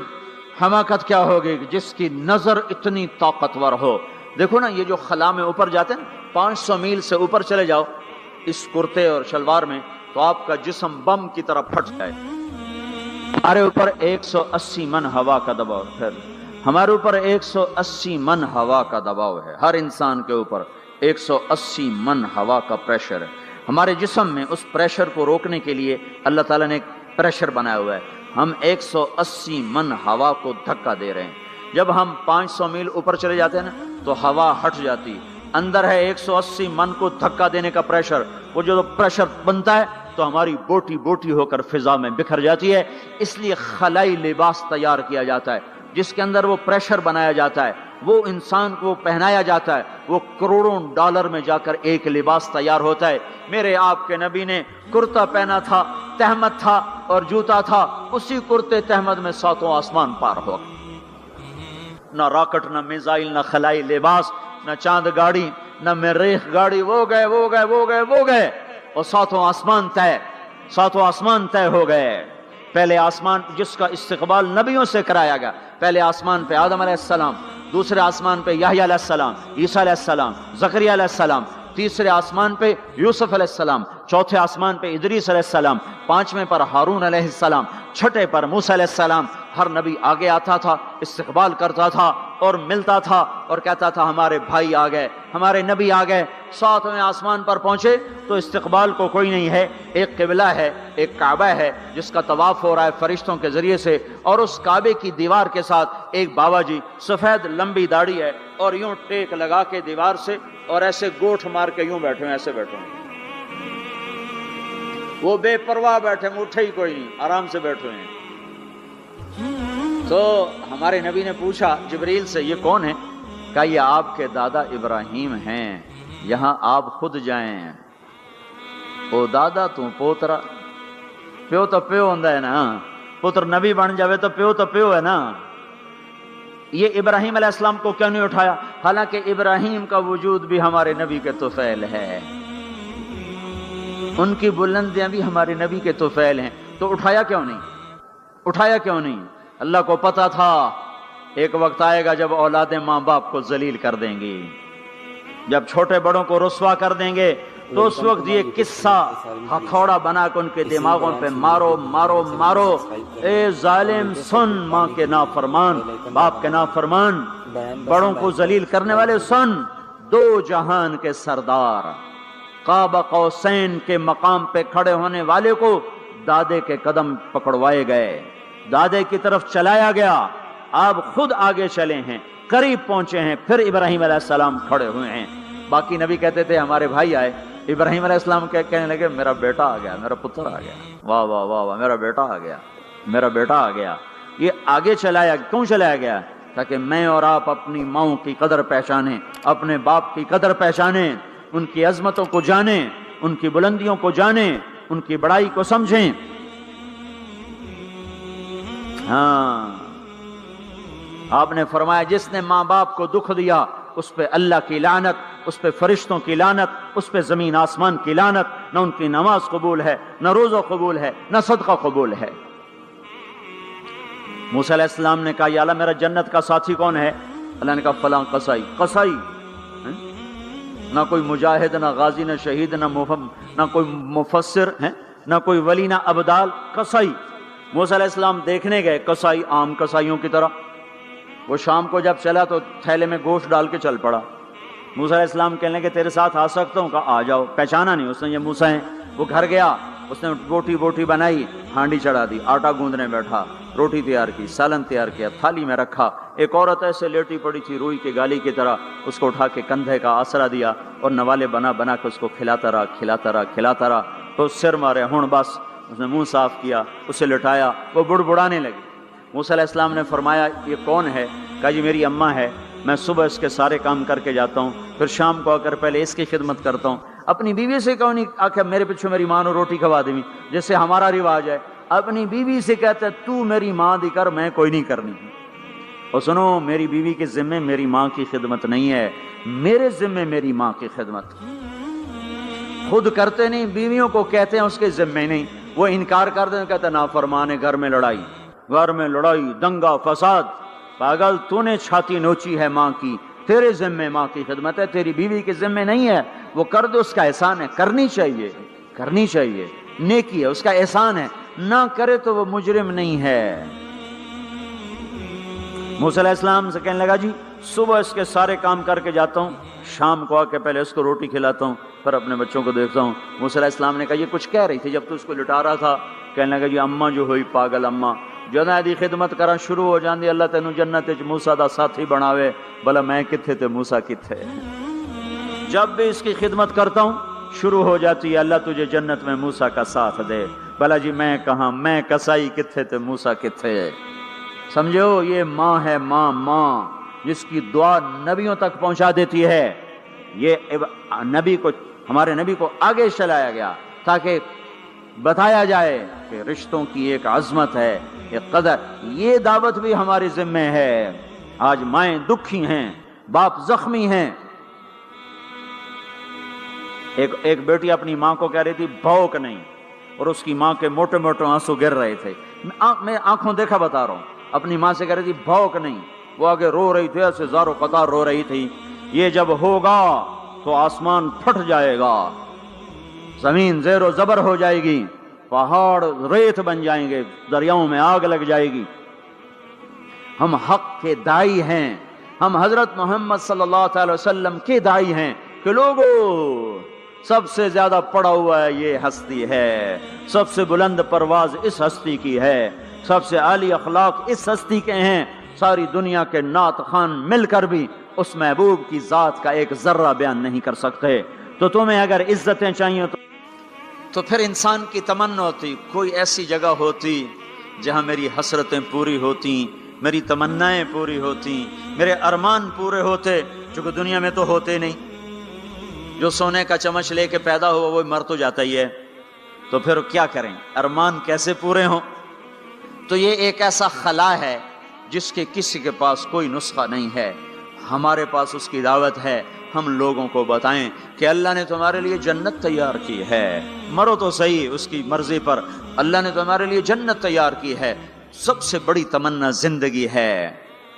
حماقت کیا ہوگی جس کی نظر اتنی طاقتور ہو۔ دیکھو نا، یہ جو خلا میں اوپر جاتے ہیں 500 میل سے اوپر چلے جاؤ اس کرتے اور شلوار میں تو آپ کا جسم بم کی طرح پھٹ جائے۔ ہمارے اوپر 180 من ہوا کا دباؤ، پھر ہمارے اوپر 180 من ہوا کا دباؤ ہے، ہر انسان کے اوپر 180 من ہوا کا پریشر ہے۔ ہمارے جسم میں اس پریشر کو روکنے کے لیے اللہ تعالیٰ نے ایک پریشر بنایا ہوا ہے۔ ہم 180 من ہوا کو دھکا دے رہے ہیں۔ جب ہم 500 میل اوپر چلے جاتے ہیں نا تو ہوا ہٹ جاتی، اندر ہے 180 من کو دھکا دینے کا پریشر۔ وہ جو پریشر بنتا ہے تو ہماری بوٹی بوٹی ہو کر فضا میں بکھر جاتی ہے۔ اس لیے خلائی لباس تیار کیا جاتا ہے جس کے اندر وہ پریشر بنایا جاتا ہے، وہ انسان کو پہنایا جاتا ہے، وہ کروڑوں ڈالر میں جا کر ایک لباس تیار ہوتا ہے۔ میرے آپ کے نبی نے کرتا پہنا تھا، تہمت تھا اور جوتا تھا، اسی کرتے تہمت میں 7 آسمان پار ہو۔ نہ راکٹ، نہ میزائل، نہ خلائی لباس، نہ چاند گاڑی، نہ مریخ گاڑی، وہ گئے اور 7 آسمان طے ہو گئے۔ پہلے آسمان جس کا استقبال نبیوں سے کرایا گیا، پہلے آسمان پہ آدم علیہ السلام، دوسرے آسمان پہ یحییٰ علیہ السلام، عیسیٰ علیہ السلام، زکریا علیہ السلام، تیسرے آسمان پہ یوسف علیہ السلام، چوتھے آسمان پہ ادریس علیہ السلام، 5ویں پر ہارون علیہ السلام، 6 پر موسیٰ علیہ السلام۔ ہر نبی آگے آتا تھا، استقبال کرتا تھا اور ملتا تھا اور کہتا تھا ہمارے بھائی آ گئے، ہمارے نبی آ گئے۔ 7ویں آسمان پر پہنچے تو استقبال کو کوئی نہیں ہے، ایک قبلہ ہے، ایک کعبہ ہے جس کا طواف ہو رہا ہے فرشتوں کے ذریعے سے، اور اس کعبے کی دیوار کے ساتھ ایک بابا جی، سفید لمبی داڑھی ہے اور یوں ٹیک لگا کے دیوار سے اور ایسے گوٹھ مار کے یوں بیٹھے ہیں، ایسے بیٹھے ہیں۔ وہ بے پرواہ بیٹھے ہیں، اٹھے ہی کوئی نہیں، آرام سے بیٹھے ہیں۔ تو ہمارے نبی نے پوچھا جبریل سے یہ کون ہے؟ کہا یہ آپ کے دادا ابراہیم ہیں، یہاں آپ خود جائیں۔ او دادا تو پوترا، پیو تو پیو ہوندا ہے نا، پتر نبی بن جاوے تو پیو ہے نا۔ یہ ابراہیم علیہ السلام کو کیوں نہیں اٹھایا؟ حالانکہ ابراہیم کا وجود بھی ہمارے نبی کے طفیل ہے، ان کی بلندیاں بھی ہمارے نبی کے طفیل ہیں، تو اٹھایا کیوں نہیں؟ اللہ کو پتا تھا ایک وقت آئے گا جب اولادیں ماں باپ کو ذلیل کر دیں گی، جب چھوٹے بڑوں کو رسوا کر دیں گے تو اس وقت یہ قصہ ہتھوڑا بنا کے ان کے دماغوں پہ مارو مارو مارو، اے ظالم سن، ماں کے نافرمان، باپ کے نافرمان، بڑوں کو ذلیل کرنے والے سن، دو جہان کے سردار، قاب قوسین کے مقام پہ کھڑے ہونے والے کو دادے کے قدم پکڑوائے گئے، دادے کی طرف چلایا گیا، آپ خود آگے چلے ہیں، قریب پہنچے ہیں، پھر ابراہیم علیہ السلام کھڑے ہوئے ہیں۔ باقی نبی کہتے تھے ہمارے بھائی آئے، ابراہیم علیہ السلام کہنے لگے میرا بیٹا آ گیا، میرا پتر آ گیا، واہ واہ واہ واہ، میرا بیٹا آ گیا، میرا بیٹا آ گیا۔ یہ آگے چلایا، کیوں چلایا گیا؟ تاکہ میں اور آپ اپنی ماؤں کی قدر پہچانیں، اپنے باپ کی قدر پہچانیں، ان کی عظمتوں کو جانیں، ان کی بلندیوں کو جانیں، ان کی بڑائی کو سمجھیں۔ ہاں، آپ نے فرمایا جس نے ماں باپ کو دکھ دیا اس پہ اللہ کی لعنت، اس پہ فرشتوں کی لعنت، اس پہ زمین آسمان کی لعنت، نہ ان کی نماز قبول ہے، نہ روزہ قبول ہے، نہ صدقہ قبول ہے۔ موسیٰ علیہ السلام نے کہا یا اللہ میرا جنت کا ساتھی کون ہے؟ اللہ نے کہا فلاں قصائی۔ قصائی نہ کوئی مجاہد، نہ غازی، نہ شہید، نہ کوئی مفسر ہے، نہ کوئی ولی، نہ ابدال، قصائی۔ موسیٰ علیہ السلام دیکھنے گئے، قصائی عام قصائیوں کی طرح، وہ شام کو جب چلا تو تھیلے میں گوشت ڈال کے چل پڑا۔ موسیٰ علیہ السلام کہنے لگے تیرے ساتھ آ سکتا ہوں؟ کہا آ جاؤ۔ پہچانا نہیں اس نے یہ موسیٰ ہیں۔ وہ گھر گیا، اس نے بوٹی بنائی، ہانڈی چڑھا دی، آٹا گوندنے بیٹھا، روٹی تیار کی، سالن تیار کیا، تھالی میں رکھا۔ ایک عورت ایسے لیٹی پڑی تھی روئی کے گالی کی طرح، اس کو اٹھا کے کندھے کا آسرا دیا اور نوالے بنا کے اس کو کھلاتا رہا۔ تو سر مارے، ہن بس۔ اس نے منہ صاف کیا، اسے لٹایا، وہ بڑبڑانے لگی۔ موسیٰ علیہ السلام نے فرمایا یہ کون ہے؟ کہا جی میری اماں ہے، میں صبح اس کے سارے کام کر کے جاتا ہوں، پھر شام کو آ کر پہلے اس کی خدمت کرتا ہوں۔ اپنی بیوی سے کہو نہیں آخر میرے پیچھے میری ماں نے روٹی کھوا دی، جیسے ہمارا رواج ہے، اپنی بیوی سے کہتا ہے تو میری ماں دی کر، میں کوئی نہیں کرنی۔ اور سنو، میری بیوی کے ذمے میری ماں کی خدمت نہیں ہے، میرے ذمے میری ماں کی خدمت۔ خود کرتے نہیں، بیویوں کو کہتے ہیں اس کے ذمے نہیں، وہ انکار کر دیں، کہتے ہیں نافرمان ہے، گھر میں لڑائی، دنگا فساد۔ پاگل، تو نے چھاتی نوچی ہے ماں کی، تیرے ذمے ماں کی خدمت ہے، تیری بیوی کے ذمے نہیں ہے۔ وہ کر دے، اس کا احسان ہے، کرنی چاہیے، نیکی ہے، اس کا احسان ہے، نہ کرے تو وہ مجرم نہیں ہے۔ موسیٰ علیہ السلام سے کہنے لگا جی صبح اس کے سارے کام کر کے جاتا ہوں، شام کو آ کے پہلے اس کو روٹی کھلاتا ہوں، پھر اپنے بچوں کو دیکھتا ہوں۔ موسیٰ علیہ السلام نے کہا یہ کچھ کہہ رہی تھی جب تو اس کو لٹا رہا تھا؟ کہنے لگا جی اماں جو ہوئی پاگل اماں، جدوں دی خدمت کرا شروع ہو جاندی، اللہ تینوں جنت وچ موسیٰ دا ساتھی بناوے، بھلا میں کتھے تے موسیٰ کتھے۔ جب بھی اس کی خدمت کرتا ہوں شروع ہو جاتی ہے اللہ تجھے جنت میں موسیٰ کا ساتھ دے، بھلا جی میں کہاں، میں کسائی کتھے تے موسیٰ کتھے۔ سمجھو یہ ماں ہے، ماں جس کی دعا نبیوں تک پہنچا دیتی ہے۔ یہ ہمارے نبی کو آگے چلایا گیا تاکہ بتایا جائے کہ رشتوں کی ایک عظمت ہے، ایک قدر۔ یہ دعوت بھی ہمارے ذمہ ہے۔ آج مائیں دکھی ہیں، باپ زخمی ہیں۔ ایک بیٹی اپنی ماں کو کہہ رہی تھی بھوک نہیں، اور اس کی ماں کے موٹے موٹے آنسو گر رہے تھے۔ میں آنکھوں دیکھا بتا رہا ہوں، اپنی ماں سے کہہ رہی تھی بھوک نہیں، وہ آگے رو رہی تھی، ایسے زارو قطار رو رہی تھی۔ یہ جب ہوگا تو آسمان پھٹ جائے گا، زمین زیر و زبر ہو جائے گی، پہاڑ ریت بن جائیں گے، دریاؤں میں آگ لگ جائے گی۔ ہم حق کے دائی ہیں، ہم حضرت محمد صلی اللہ علیہ وسلم کے دائی ہیں کہ لوگوں سب سے زیادہ پڑا ہوا ہے یہ ہستی ہے، سب سے بلند پرواز اس ہستی کی ہے، سب سے عالی اخلاق اس ہستی کے ہیں۔ ساری دنیا کے نعت خوان مل کر بھی اس محبوب کی ذات کا ایک ذرہ بیان نہیں کر سکتے۔ تو تمہیں اگر عزتیں چاہیے تو پھر انسان کی تمنا ہوتی کوئی ایسی جگہ ہوتی جہاں میری حسرتیں پوری ہوتی، میری تمنائیں پوری ہوتی، میرے ارمان پورے ہوتے، چونکہ دنیا میں تو ہوتے نہیں۔ جو سونے کا چمچ لے کے پیدا ہوا وہ مر تو جاتا ہی ہے، تو پھر کیا کریں؟ ارمان کیسے پورے ہوں؟ تو یہ ایک ایسا خلا ہے جس کے کسی کے پاس کوئی نسخہ نہیں ہے، ہمارے پاس اس کی دعوت ہے۔ ہم لوگوں کو بتائیں کہ اللہ نے تمہارے لیے جنت تیار کی ہے، مرو تو صحیح اس کی مرضی پر، اللہ نے تمہارے لیے جنت تیار کی ہے۔ سب سے بڑی تمنا زندگی ہے،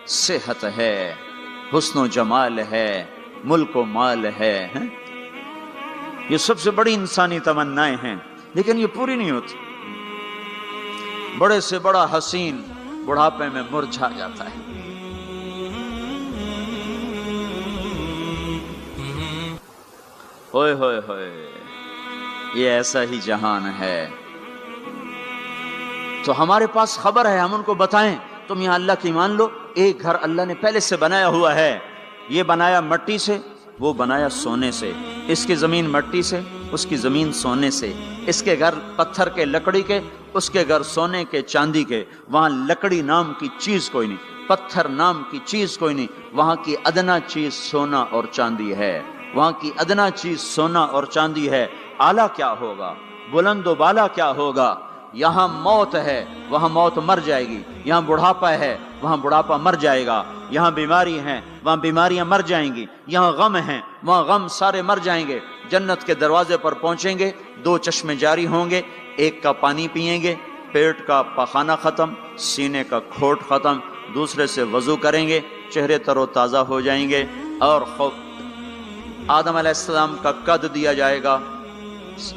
صحت ہے، حسن و جمال ہے، ملک و مال ہے۔ یہ سب سے بڑی انسانی تمنائیں ہیں، لیکن یہ پوری نہیں ہوتی۔ بڑے سے بڑا حسین بڑھاپے میں مرجھا جاتا ہے۔ ہوئے ہوئے ہوئے، یہ ایسا ہی جہان ہے۔ تو ہمارے پاس خبر ہے، ہم ان کو بتائیں تم یہاں اللہ کی مان لو، ایک گھر اللہ نے پہلے سے بنایا ہوا ہے، یہ بنایا مٹی سے، وہ بنایا سونے سے، اس کی زمین مٹی سے، اس کی زمین سونے سے، اس کے گھر پتھر کے لکڑی کے، اس کے گھر سونے کے چاندی کے، وہاں لکڑی نام کی چیز کوئی نہیں، پتھر نام کی چیز کوئی نہیں، وہاں کی ادنا چیز سونا اور چاندی ہے، وہاں کی ادنا چیز سونا اور چاندی ہے۔ اعلیٰ کیا ہوگا، بلند و بالا کیا ہوگا؟ یہاں موت ہے، وہاں موت مر جائے گی، یہاں بڑھاپا ہے، وہاں بڑھاپا مر جائے گا، یہاں بیماری ہیں، وہاں بیماریاں مر جائیں گی، یہاں غم ہیں، وہاں غم سارے مر جائیں گے۔ جنت کے دروازے پر پہنچیں گے، دو چشمے جاری ہوں گے، ایک کا پانی پئیں گے، پیٹ کا پخانہ ختم، سینے کا کھوٹ ختم، دوسرے سے وضو کریں گے، چہرے تر و تازہ ہو جائیں گے، اور آدم علیہ السلام کا قد دیا جائے گا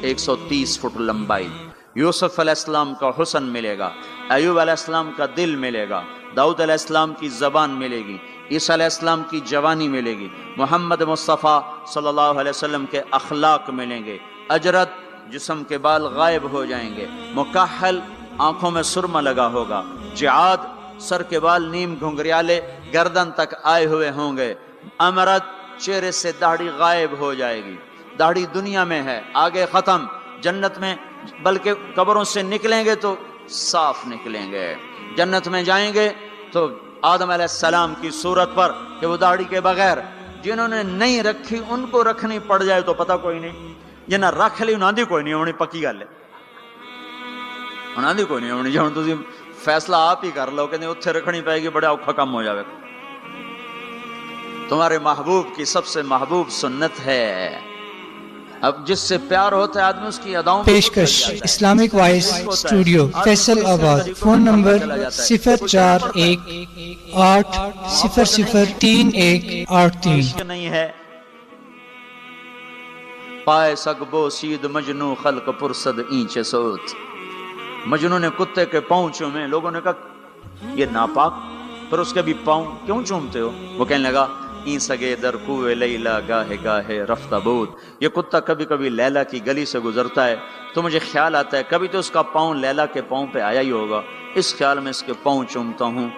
130 فٹ لمبائی، یوسف علیہ السلام کا حسن ملے گا، ایوب علیہ السلام کا دل ملے گا، داؤد علیہ السلام کی زبان ملے گی، عیسیٰ علیہ السلام کی جوانی ملے گی، محمد مصطفیٰ صلی اللہ علیہ وسلم کے اخلاق ملیں گے، اجرت جسم کے بال غائب ہو جائیں گے، مکحل آنکھوں میں سرما لگا ہوگا، جعاد سر کے بال نیم گھنگریالے گردن تک آئے ہوئے ہوں گے، امرت چہرے سے داڑھی غائب ہو جائے گی، داڑھی دنیا میں ہے آگے ختم، جنت میں بلکہ قبروں سے نکلیں گے تو صاف نکلیں گے، جنت میں جائیں گے تو آدم علیہ السلام کی صورت پر کہ وہ داڑھی کے بغیر، جنہوں نے نہیں رکھی ان کو رکھنی پڑ جائے تو پتہ کوئی نہیں، جنہیں رکھ لی انہاں دی کوئی نہیں ہونی، پکی گل ہے، انہاں دی کوئی نہیں ہونی، جہاں تسی فیصلہ آپ ہی کر لو کہ نہیں اتھے رکھنی پائے گی، بڑا اوکھا کم ہو جائے۔ تمہارے محبوب کی سب سے محبوب سنت ہے، اب جس سے پیار ہوتا ہے آدمی اس کی اداؤں پیشکش اسلامک وائس اسٹوڈیو فیصل آباد، فون نمبر 0418003183 نہیں ہے پائے سگبو سید مجنو خلق پرسد اینچے سوت، مجنو نے کتے کے پاؤں چومے، لوگوں نے کہا یہ ناپاک، پر اس کے بھی پاؤں کیوں چومتے ہو؟ وہ کہنے لگا این سگے در کوئے لیلا گاہے گاہے رفتہ بود، یہ کتا کبھی کبھی لیلا کی گلی سے گزرتا ہے تو مجھے خیال آتا ہے کبھی تو اس کا پاؤں لیلا کے پاؤں پہ آیا ہی ہوگا، اس خیال میں اس کے پاؤں چومتا ہوں۔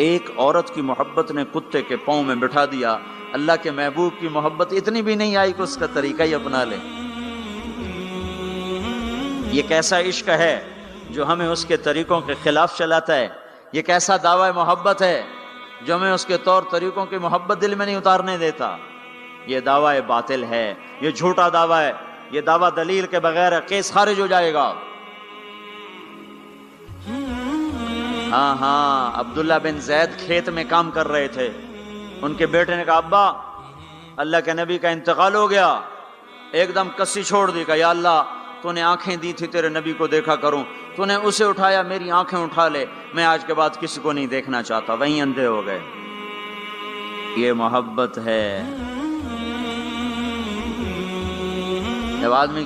ایک عورت کی محبت نے کتے کے پاؤں میں بٹھا دیا، اللہ کے محبوب کی محبت اتنی بھی نہیں آئی کہ اس کا طریقہ ہی اپنا لے۔ یہ کیسا عشق ہے جو ہمیں اس کے طریقوں کے خلاف چلاتا ہے؟ یہ کیسا دعویٰ محبت ہے جو ہمیں اس کے طور طریقوں کی محبت دل میں نہیں اتارنے دیتا؟ یہ دعویٰ باطل ہے، یہ جھوٹا دعویٰ ہے، یہ دعویٰ دلیل کے بغیر ہے، کیس خارج ہو جائے گا۔ ہاں عبداللہ بن زید کھیت میں کام کر رہے تھے، ان کے بیٹے نے کہا ابا اللہ کے نبی کا انتقال ہو گیا، ایک دم کسی چھوڑ دی، کہا یا اللہ تو نے آنکھیں دی تھی تیرے نبی کو دیکھا کروں، تو نے اسے اٹھایا، میری آنکھیں اٹھا لے، میں آج کے بعد کسی کو نہیں دیکھنا چاہتا، وہیں اندھے ہو گئے۔ یہ محبت ہے۔ جب آدمی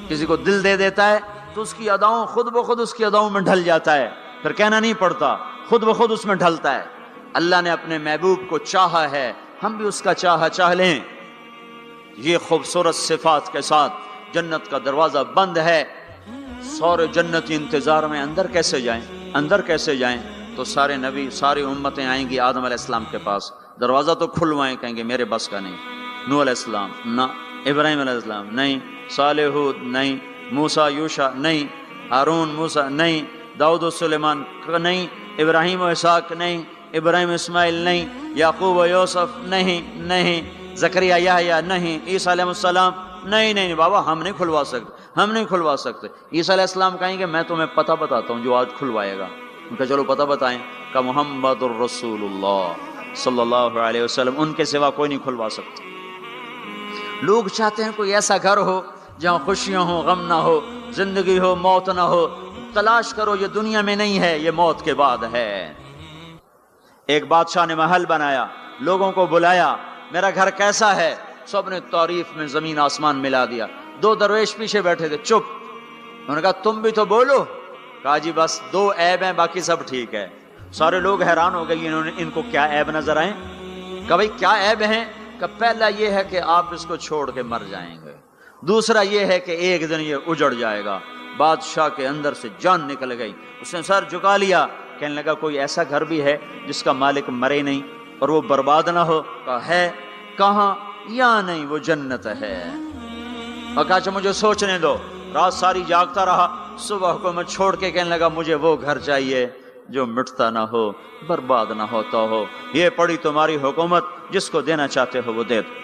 کسی کو دل دے دیتا ہے تو اس کی اداؤں خود بخود اس کی اداؤں میں ڈھل جاتا ہے، پھر کہنا نہیں پڑتا، خود بخود اس میں ڈھلتا ہے۔ اللہ نے اپنے محبوب کو چاہا ہے، ہم بھی اس کا چاہ لیں۔ یہ خوبصورت صفات کے ساتھ جنت کا دروازہ بند ہے، سارے جنتی انتظار میں اندر کیسے جائیں؟ تو سارے نبی ساری امتیں آئیں گی آدم علیہ السلام کے پاس، دروازہ تو کھلوائیں، کہیں گے میرے بس کا نہیں، نوح علیہ السلام نہ، ابراہیم علیہ السلام نہیں، صالح ہود نہیں، موسیٰ یوشع نہیں، ہارون موسیٰ نہیں، داؤد و سلیمان نہیں، ابراہیم و اسحاق نہیں، ابراہیم اسماعیل نہیں، یعقوب و یوسف نہیں، زکریا یحییٰ نہیں، عیسیٰ علیہ السلام نہیں بابا ہم نہیں کھلوا سکتے۔ عیسیٰ علیہ السلام کہیں گے میں تمہیں پتہ بتاتا ہوں جو آج کھلوائے گا۔ ان کا چلو پتہ بتائیں، کہ محمد الرسول اللہ صلی اللہ علیہ وسلم، ان کے سوا کوئی نہیں کھلوا سکتا۔ لوگ چاہتے ہیں کوئی ایسا گھر ہو جہاں خوشیاں ہو، غم نہ ہو، زندگی ہو، موت نہ ہو۔ تلاش کرو، یہ دنیا میں نہیں ہے، یہ موت کے بعد ہے۔ ایک بادشاہ نے محل بنایا، لوگوں کو بلایا، میرا گھر کیسا ہے؟ سب نے تعریف میں زمین آسمان ملا دیا. 2 درویش پیچھے بیٹھے تھے, چپ. انہوں نے کہا تم بھی تو بولو. کہا جی بس 2 عیب ہیں, باقی سب ٹھیک ہے. سارے لوگ حیران ہو گئے, ان کو کیا عیب نظر آئے. کہا بھائی کیا عیب ہیں. کہ پہلا یہ ہے کہ آپ اس کو چھوڑ کے مر جائیں گے, دوسرا یہ ہے کہ ایک دن یہ اجڑ جائے گا. بادشاہ کے اندر سے جان نکل گئی, اس نے سر جھکا لیا. کہنے لگا کوئی ایسا گھر بھی ہے جس کا مالک مرے نہیں اور وہ برباد نہ ہو. کہا ہے. کہاں. یا نہیں, وہ جنت ہے. اور کہا اچھا مجھے سوچنے دو. رات ساری جاگتا رہا, صبح کو میں چھوڑ کے کہنے لگا مجھے وہ گھر چاہیے جو مٹتا نہ ہو, برباد نہ ہوتا ہو. یہ پڑی تمہاری حکومت, جس کو دینا چاہتے ہو وہ دے دو.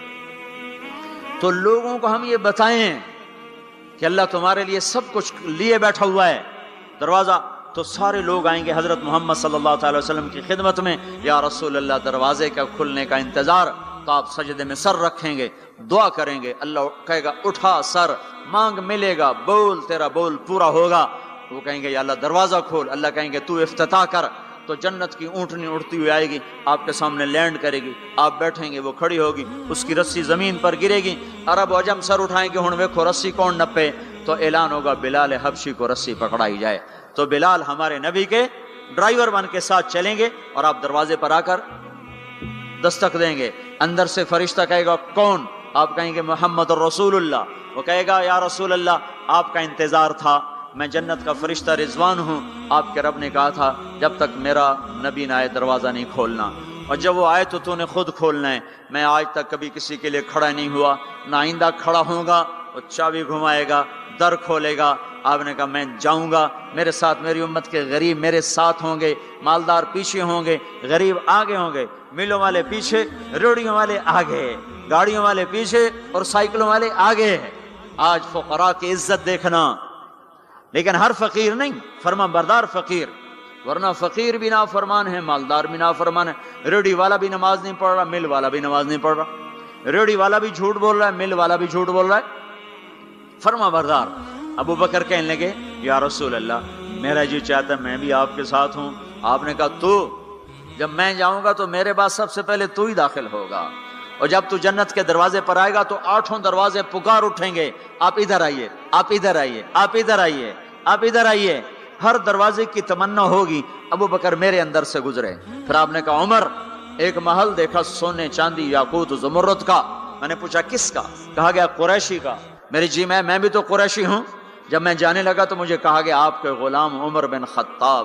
تو لوگوں کو ہم یہ بتائیں کہ اللہ تمہارے لیے سب کچھ لیے بیٹھا ہوا ہے. دروازہ تو سارے لوگ آئیں گے حضرت محمد صلی اللہ تعالی وسلم کی خدمت میں, یا رسول اللہ دروازے کا کھلنے کا انتظار. تو آپ سجدے میں سر رکھیں گے, دعا کریں گے. اللہ کہے گا اٹھا سر, مانگ ملے گا, بول تیرا بول پورا ہوگا. وہ کہیں گے یا اللہ دروازہ کھول. اللہ کہیں گے تو افتتاح کر. تو جنت کی اونٹنی اڑتی ہوئی آئے گی, آپ کے سامنے لینڈ کرے گی. آپ بیٹھیں گے, وہ کھڑی ہوگی, اس کی رسی زمین پر گرے گی. عرب و عجم سر اٹھائیں گے, ہن ویکھو رسی کون نپے. تو اعلان ہوگا بلال حبشی کو رسی پکڑائی جائے. تو بلال ہمارے نبی کے ڈرائیور بن کے ساتھ چلیں گے, اور آپ دروازے پر آ کر دستک دیں گے. اندر سے فرشتہ کہے گا کون. آپ کہیں گے محمد رسول اللہ. وہ کہے گا یا رسول اللہ آپ کا انتظار تھا, میں جنت کا فرشتہ رضوان ہوں. آپ کے رب نے کہا تھا جب تک میرا نبی نہ آئے دروازہ نہیں کھولنا, اور جب وہ آئے تو نے خود کھولنا ہے. میں آج تک کبھی کسی کے لیے کھڑا نہیں ہوا, نہ آئندہ کھڑا ہوں گا. وہ چابی گھمائے گا, در کھولے گا. آپ نے کہا میں جاؤں گا, میرے ساتھ میری امت کے غریب میرے ساتھ ہوں گے, مالدار پیچھے ہوں گے, غریب آگے ہوں گے, میلوں والے پیچھے, ریڑیوں والے آگے, گاڑیوں والے پیچھے, اور سائیکلوں والے آگے. آج فقراء کی عزت دیکھنا, لیکن ہر فقیر نہیں, فرما بردار فقیر. ورنہ فقیر بھی نافرمان ہے, مالدار بھی نافرمان ہے. ریڑی والا بھی نماز نہیں پڑھ رہا, مل والا بھی نماز نہیں پڑھ رہا. ریڑی والا بھی جھوٹ بول رہا ہے, مل والا بھی جھوٹ بول رہا ہے. فرما بردار. ابو بکر کہنے لگے یا رسول اللہ میرا جی چاہتا ہے میں بھی آپ کے ساتھ ہوں. آپ نے کہا تو جب میں جاؤں گا تو میرے بعد سب سے پہلے تو ہی داخل ہوگا, اور جب تو جنت کے دروازے پر آئے گا تو 8 دروازے پکار اٹھیں گے, آپ ادھر آئیے, آپ ادھر آئیے, آپ ادھر آئیے, آپ ادھر آئیے. ہر دروازے کی تمنا ہوگی ابو بکر میرے اندر سے گزرے. پھر آپ نے کہا عمر ایک محل دیکھا سونے چاندی یاقوت زمرد کا. میں نے پوچھا کس کا؟ کہا گیا قریشی کا. میری جی میں بھی تو قریشی ہوں. جب میں جانے لگا تو مجھے کہا گیا آپ کے غلام عمر بن خطاب